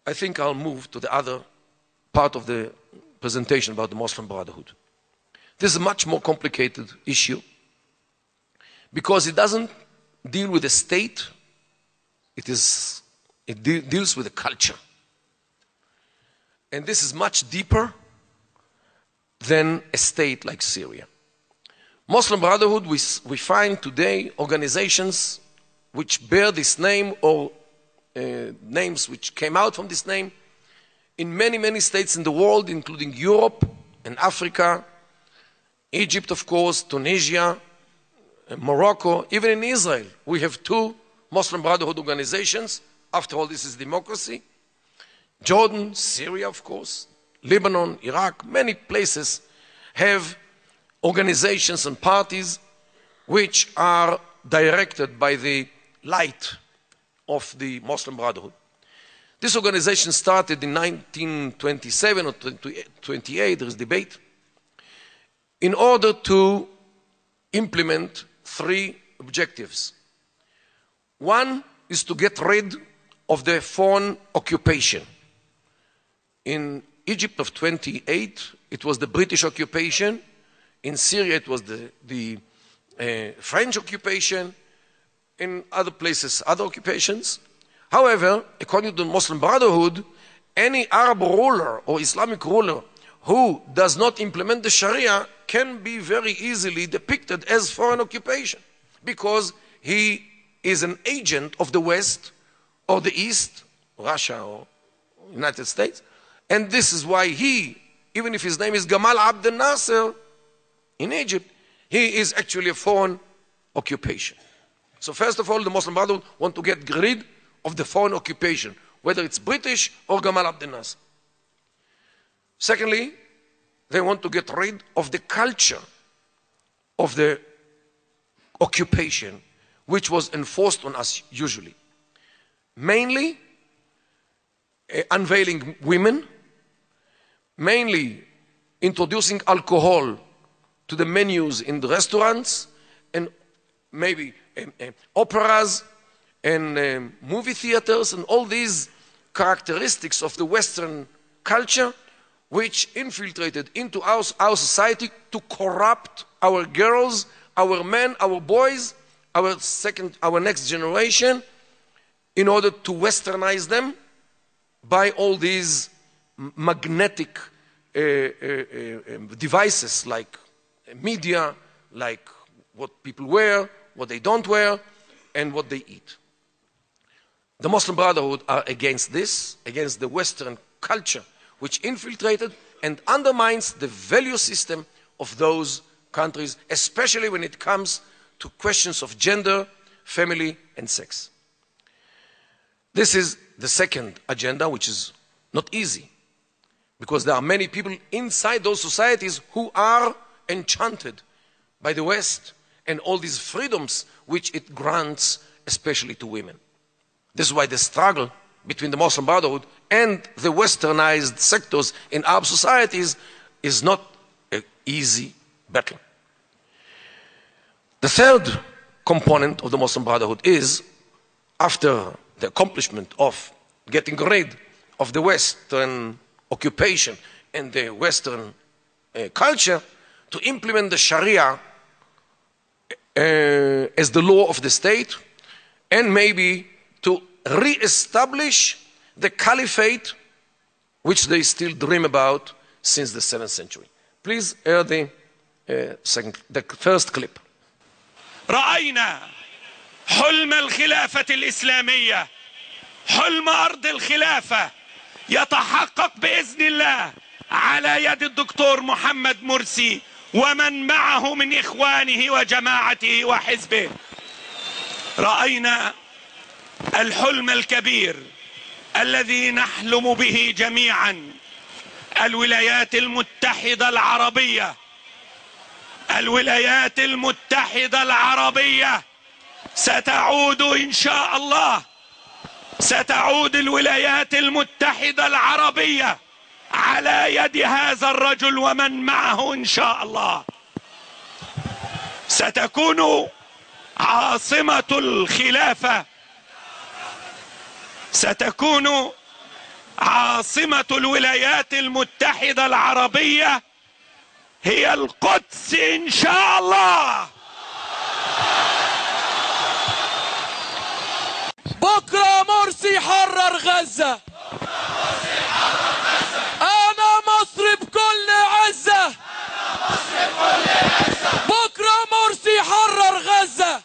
I think I'll move to the other part of the presentation about the Muslim Brotherhood. This is a much more complicated issue because it doesn't deal with the state, it deals with the culture. And this is much deeper than a state like Syria. Muslim Brotherhood, we find today organizations which bear this name or names which came out from this name in many, many states in the world, including Europe and Africa, Egypt, of course, Tunisia, Morocco, even in Israel. We have 2 Muslim Brotherhood organizations. After all, this is democracy. Jordan, Syria, of course, Lebanon, Iraq, many places have organizations and parties which are directed by the light of the Muslim Brotherhood. This organization started in 1927 or 28, there is debate, in order to implement 3 objectives. One is to get rid of the foreign occupation. In Egypt of 28, it was the British occupation. In Syria, it was the French occupation. In other places, other occupations. However, according to the Muslim Brotherhood, any Arab ruler or Islamic ruler who does not implement the Sharia can be very easily depicted as foreign occupation because he is an agent of the West or the East, Russia or United States. And this is why he, even if his name is Gamal Abdel Nasser in Egypt, he is actually a foreign occupation. So first of all, the Muslim Brotherhood want to get rid of the foreign occupation, whether it's British or Gamal Abdel Nasser. Secondly, they want to get rid of the culture of the occupation, which was enforced on us usually. Mainly unveiling women, mainly introducing alcohol to the menus in the restaurants, and maybe operas and movie theaters, and all these characteristics of the Western culture which infiltrated into our society to corrupt our girls, our men, our boys, our next generation, in order to westernize them by all these magnetic devices like media, like what people wear, what they don't wear, and what they eat. The Muslim Brotherhood are against this, against the Western culture, which infiltrated and undermines the value system of those countries, especially when it comes to questions of gender, family, and sex. This is the second agenda, which is not easy, because there are many people inside those societies who are enchanted by the West and all these freedoms which it grants, especially to women. This is why the struggle between the Muslim Brotherhood and the westernized sectors in Arab societies is not an easy battle. The third component of the Muslim Brotherhood is, after the accomplishment of getting rid of the Western occupation and the Western culture, to implement the Sharia as the law of the state, and maybe to re-establish the caliphate which they still dream about since the 7th century. Please hear the first clip. رأينا حلم الخلافة الإسلامية، حلم أرض الخلافة يتحقق بإذن الله على يد الدكتور محمد مرسي ومن معه من إخوانه وجماعته وحزبه. رأينا الحلم الكبير الذي نحلم به جميعا، الولايات المتحدة العربية. الولايات المتحدة العربية ستعود إن شاء الله، ستعود الولايات المتحدة العربية على يد هذا الرجل ومن معه إن شاء الله. ستكون عاصمة الخلافة، ستكون عاصمة الولايات المتحدة العربية هي القدس إن شاء الله. بكرة مرسي حرر غزة. أنا مصر بكل عزة. بكرة مرسي حرر غزة.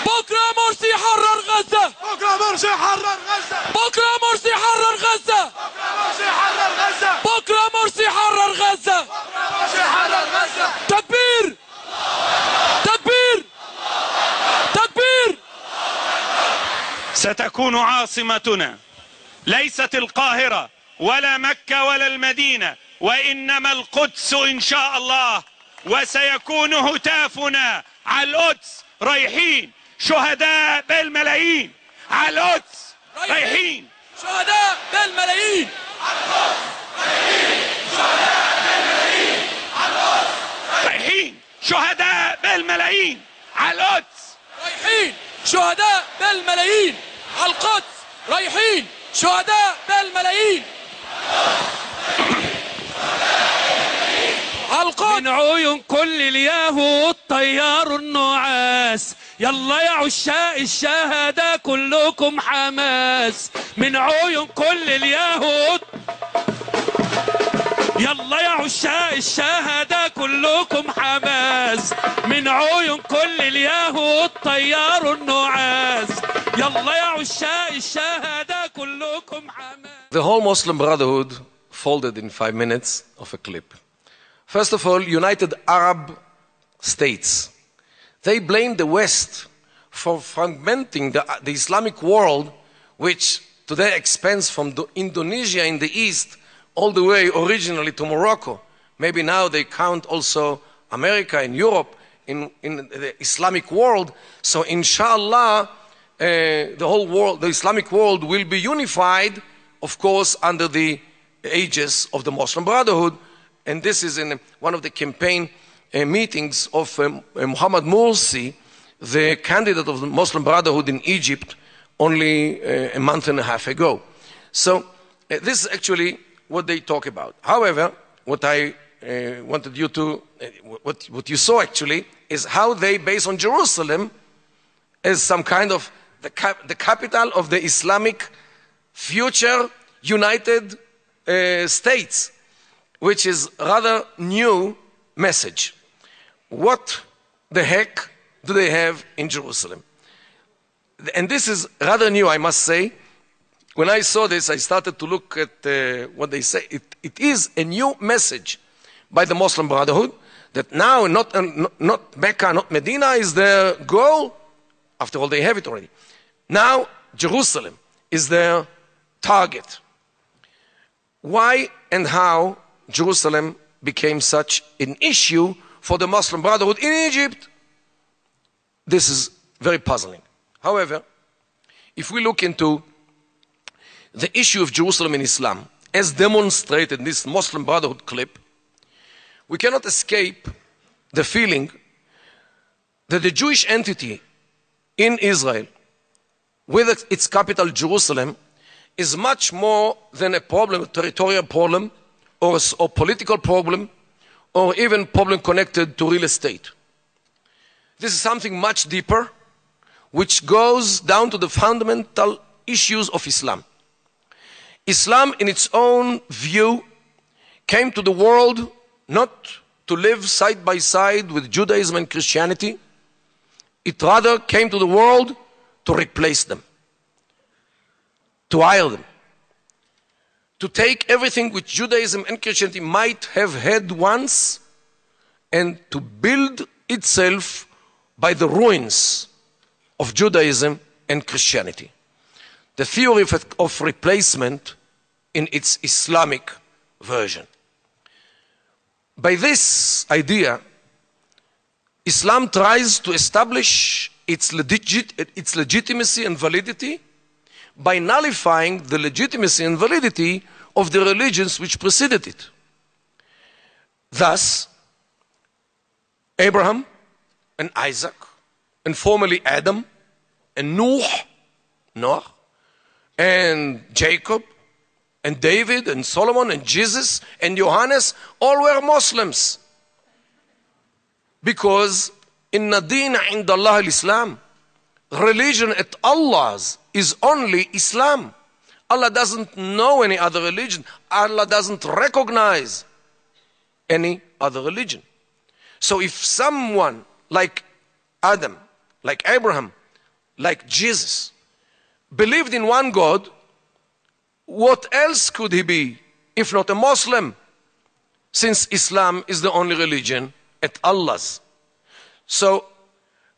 بكرة مرسي حرر غزة. بكرة مرسي حرر غزة. بكرة مرسي حرر غزة. بكرة مرسي حرر غزة. تكبير تكبير تكبير. ستكون عاصمتنا ليست القاهرة ولا مكة ولا المدينة، وإنما القدس إن شاء الله. وسيكون هتافنا على القدس رايحين شهداء بالملايين. على القدس رايحين شهداء بالملايين. رايحين شهداء بالملايين على القدس. رايحين شهداء بالملايين على القدس. رايحين شهداء بالملايين على القدس. من عيون كل اليهود طيار النعاس. يلا يا عشاق الشهداء كلكم حماس. من عيون كل اليهود. يلا يا عشاق الشهداء كلكم حماس. من عيون كل اليهود طيار النعاس. يلا يا عشاق الشهداء كلكم حماس. The whole Muslim Brotherhood folded in 5 minutes of a clip. First of all, United Arab States. They blamed the West for fragmenting the Islamic world, which today expands from Indonesia in the east all the way originally to Morocco. Maybe now they count also America and Europe in the Islamic world. So inshallah, the whole world, the Islamic world will be unified, of course, under the aegis of the Muslim Brotherhood. And this is in one of the campaign meetings of Muhammad Morsi, the candidate of the Muslim Brotherhood in Egypt, only a month and a half ago. So this is actually what they talk about. However, what I wanted you to, what you saw actually, is how they base on Jerusalem as some kind of the capital of the Islamic future United States, which is rather new message. What the heck do they have in Jerusalem? And this is rather new, I must say. When I saw this, I started to look at what they say. It is a new message by the Muslim Brotherhood that now not Mecca, not Medina is their goal. After all, they have it already. Now Jerusalem is their target. Why and how Jerusalem became such an issue for the Muslim Brotherhood in Egypt? This is very puzzling. However, if we look into the issue of Jerusalem in Islam, as demonstrated in this Muslim Brotherhood clip, we cannot escape the feeling that the Jewish entity in Israel, with its capital Jerusalem, is much more than a problem, a territorial problem, or political problem, or even problem connected to real estate. This is something much deeper, which goes down to the fundamental issues of Islam. Islam, in its own view, came to the world not to live side by side with Judaism and Christianity. It rather came to the world to replace them, to hire them, to take everything which Judaism and Christianity might have had once and to build itself by the ruins of Judaism and Christianity. The theory of replacement in its Islamic version. By this idea, Islam tries to establish its legitimacy and validity by nullifying the legitimacy and validity of the religions which preceded it. Thus, Abraham and Isaac, and formerly Adam and Noah, and Jacob and David and Solomon and Jesus and Johannes all were Muslims. Because inna deen inda Allah al-Islam, religion at Allah's is only Islam. Allah doesn't know any other religion. Allah doesn't recognize any other religion. So if someone like Adam, like Abraham, like Jesus, believed in one God, what else could he be if not a Muslim? Since Islam is the only religion at Allah's. So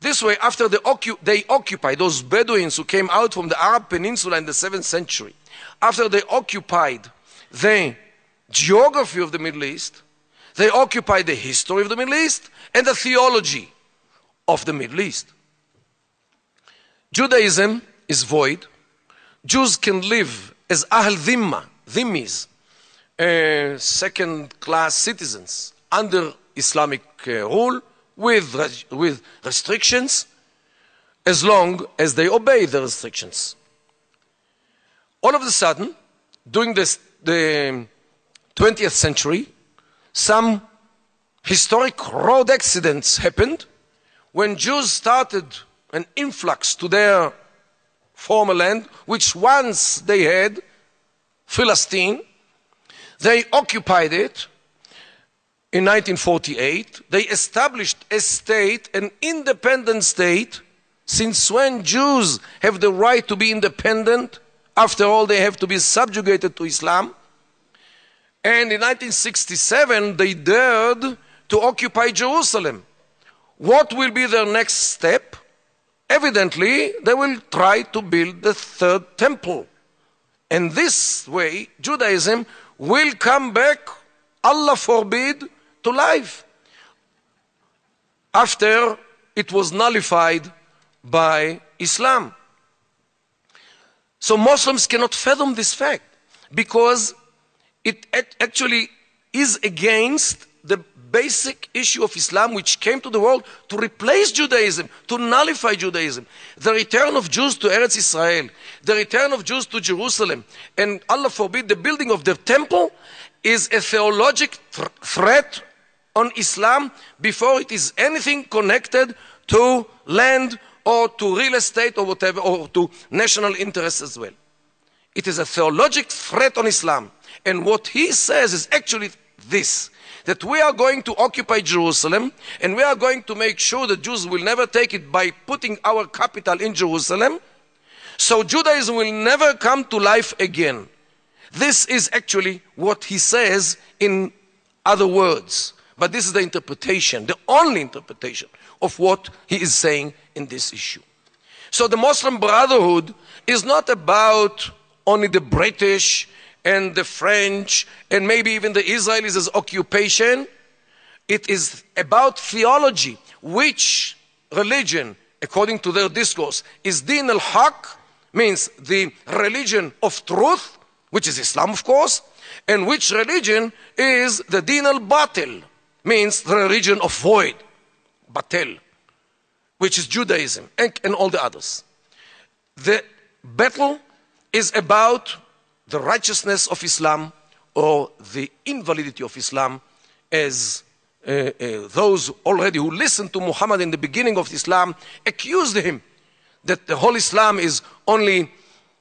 this way, after they occupied, those Bedouins who came out from the Arab Peninsula in the 7th century, after they occupied the geography of the Middle East, they occupied the history of the Middle East and the theology of the Middle East. Judaism is void. Jews can live as Ahl Dhimma, Dhimmis, second-class citizens under Islamic rule with restrictions, as long as they obey the restrictions. All of a sudden, during the 20th century, some historic road accidents happened when Jews started an influx to their former land, which once they had, Palestine. They occupied it in 1948. They established a state, an independent state. Since when Jews have the right to be independent? After all, they have to be subjugated to Islam. And in 1967, they dared to occupy Jerusalem. What will be their next step? Evidently, they will try to build the third temple. And this way, Judaism will come back, Allah forbid, to life, after it was nullified by Islam. So Muslims cannot fathom this fact, because it actually is against the basic issue of Islam, which came to the world to replace Judaism, to nullify Judaism. The return of Jews to Eretz Israel, the return of Jews to Jerusalem, and Allah forbid, the building of the temple is a theological threat on Islam before it is anything connected to land or to real estate or whatever, or to national interests as well. It is a theological threat on Islam. And what he says is actually this, that we are going to occupy Jerusalem and we are going to make sure that Jews will never take it by putting our capital in Jerusalem. So Judaism will never come to life again. This is actually what he says in other words. But this is the interpretation, the only interpretation of what he is saying in this issue. So the Muslim Brotherhood is not about only the British and the French and maybe even the Israelis as occupation. It is about theology, which religion, according to their discourse, is Din al-Haq, means the religion of truth, which is Islam, of course, and which religion is the Din al-Batil, means the religion of void, Batel, which is Judaism, and all the others. The battle is about the righteousness of Islam or the invalidity of Islam, as those already who listened to Muhammad in the beginning of Islam accused him that the whole Islam is only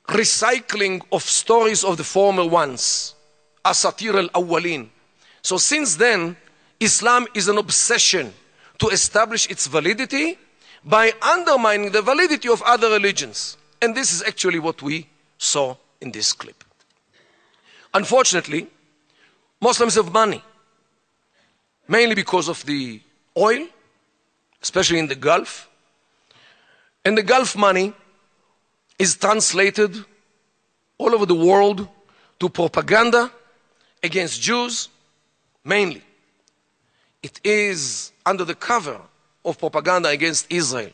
recycling of stories of the former ones, asatir al-awwalin. So since then, Islam is an obsession to establish its validity by undermining the validity of other religions. And this is actually what we saw in this clip. Unfortunately, Muslims have money, mainly because of the oil, especially in the Gulf. And the Gulf money is translated all over the world to propaganda against Jews, mainly. It is under the cover of propaganda against Israel.